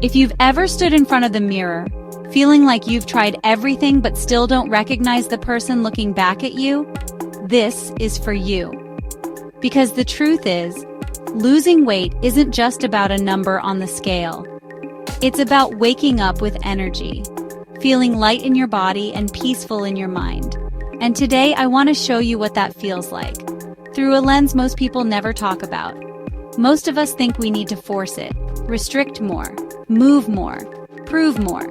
If you've ever stood in front of the mirror, feeling like you've tried everything but still don't recognize the person looking back at you, this is for you. Because the truth is, losing weight isn't just about a number on the scale. It's about waking up with energy, feeling light in your body and peaceful in your mind. And today I want to show you what that feels like, through a lens most people never talk about. Most of us think we need to force it, restrict more, move more, prove more.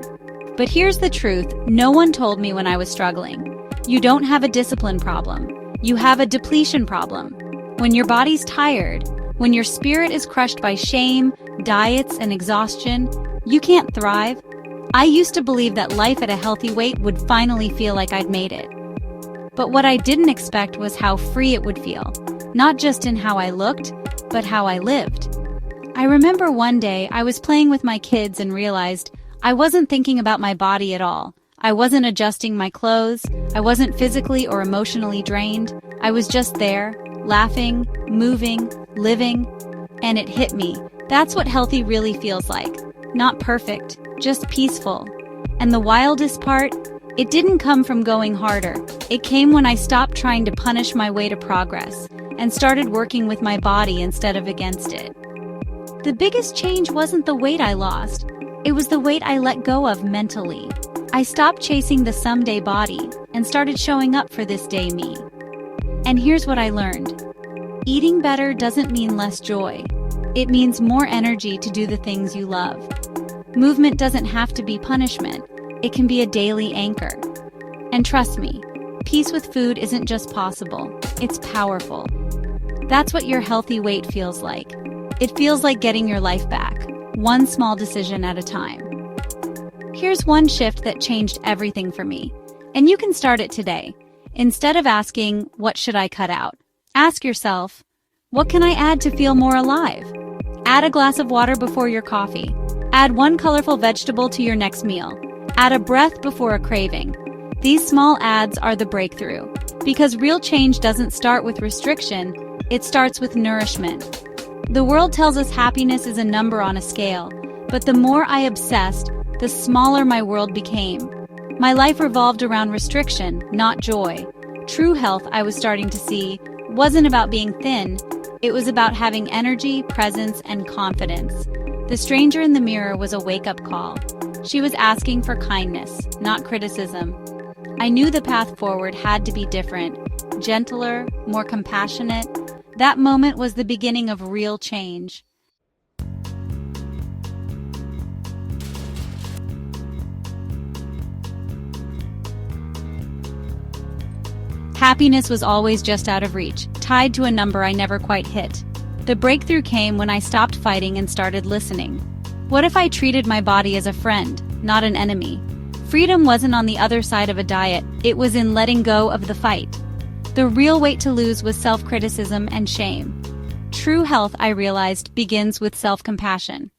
But here's the truth, no one told me when I was struggling. You don't have a discipline problem. You have a depletion problem. When your body's tired, when your spirit is crushed by shame, diets, and exhaustion, you can't thrive. I used to believe that life at a healthy weight would finally feel like I'd made it. But what I didn't expect was how free it would feel, not just in how I looked, but how I lived. I remember one day I was playing with my kids and realized I wasn't thinking about my body at all. I wasn't adjusting my clothes. I wasn't physically or emotionally drained. I was just there, laughing, moving, living, and it hit me. That's what healthy really feels like. Not perfect, just peaceful. And the wildest part, it didn't come from going harder. It came when I stopped trying to punish my way to progress and started working with my body instead of against it. The biggest change wasn't the weight I lost. It was the weight I let go of mentally. I stopped chasing the someday body and started showing up for this day me. And here's what I learned. Eating better doesn't mean less joy. It means more energy to do the things you love. Movement doesn't have to be punishment. It can be a daily anchor. And trust me, peace with food isn't just possible, it's powerful. That's what your healthy weight feels like. It feels like getting your life back, one small decision at a time. Here's one shift that changed everything for me, and you can start it today. Instead of asking, what should I cut out? Ask yourself, what can I add to feel more alive? Add a glass of water before your coffee. Add one colorful vegetable to your next meal. Add a breath before a craving. These small adds are the breakthrough, because real change doesn't start with restriction, it starts with nourishment. The world tells us happiness is a number on a scale, but the more I obsessed, the smaller my world became. My life revolved around restriction, not joy. True health, I was starting to see, wasn't about being thin, it was about having energy, presence, and confidence. The stranger in the mirror was a wake-up call. She was asking for kindness, not criticism. I knew the path forward had to be different, gentler, more compassionate. That moment was the beginning of real change. Happiness was always just out of reach, tied to a number I never quite hit. The breakthrough came when I stopped fighting and started listening. What if I treated my body as a friend, not an enemy? Freedom wasn't on the other side of a diet, it was in letting go of the fight. The real weight to lose was self-criticism and shame. True health, I realized, begins with self-compassion.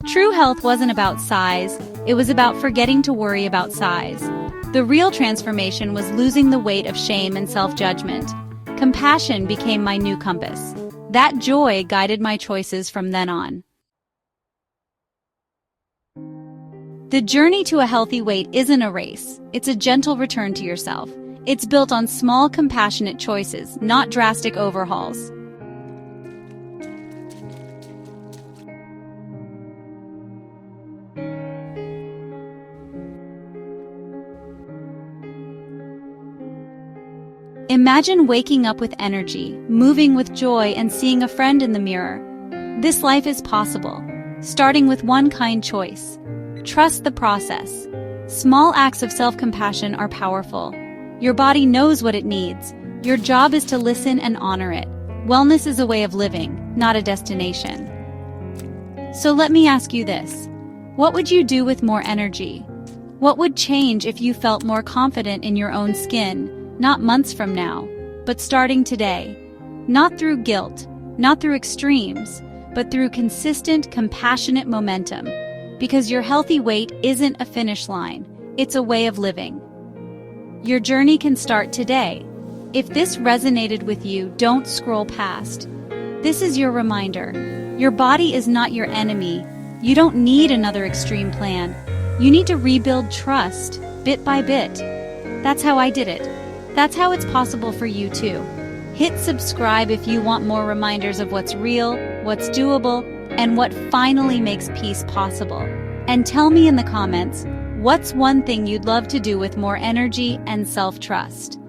True health wasn't about size, it was about forgetting to worry about size. The real transformation was losing the weight of shame and self-judgment. Compassion became my new compass. That joy guided my choices from then on. The journey to a healthy weight isn't a race, it's a gentle return to yourself. It's built on small, compassionate choices, not drastic overhauls. Imagine waking up with energy, moving with joy, and seeing a friend in the mirror. This life is possible, starting with one kind choice. Trust the process. Small acts of self-compassion are powerful. Your body knows what it needs. Your job is to listen and honor it. Wellness is a way of living, not a destination. So let me ask you this. What would you do with more energy? What would change if you felt more confident in your own skin? Not months from now, but starting today. Not through guilt, not through extremes, but through consistent, compassionate momentum. Because your healthy weight isn't a finish line, it's a way of living. Your journey can start today. If this resonated with you, don't scroll past. This is your reminder. Your body is not your enemy. You don't need another extreme plan. You need to rebuild trust, bit by bit. That's how I did it. That's how it's possible for you too. Hit subscribe if you want more reminders of what's real, what's doable, and what finally makes peace possible. And tell me in the comments, what's one thing you'd love to do with more energy and self-trust?